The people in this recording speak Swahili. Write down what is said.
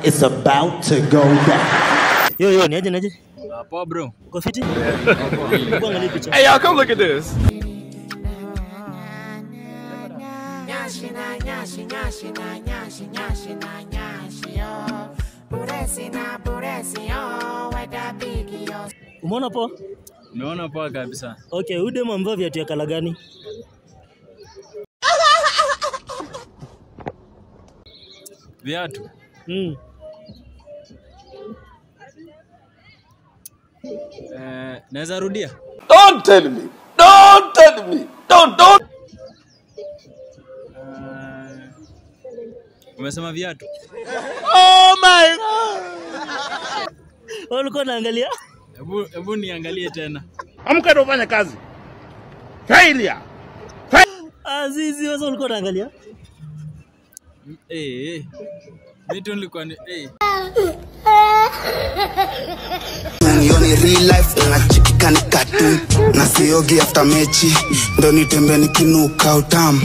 It's about to go down. Yo, niaje? Poa bro. Uko fiti? Hey y'all, come look at this. Umeona poa? Umeona poa kabisa. Okay, ude mambo viatu ya kala gani? Viatu. Naweza rudia? Don't tell me. Don't. Umesema viatu? Oh my God. Ulikuwa unaangalia? Hebu niangalie tena. Amka ndo ufanye kazi. Failure. Azizi, wewe ulikuwa unaangalia? Vitu nilikuwa ni Yoni real life na chikika ni cartoon na siogi after mechi ndo nitembe nikinuka utamu.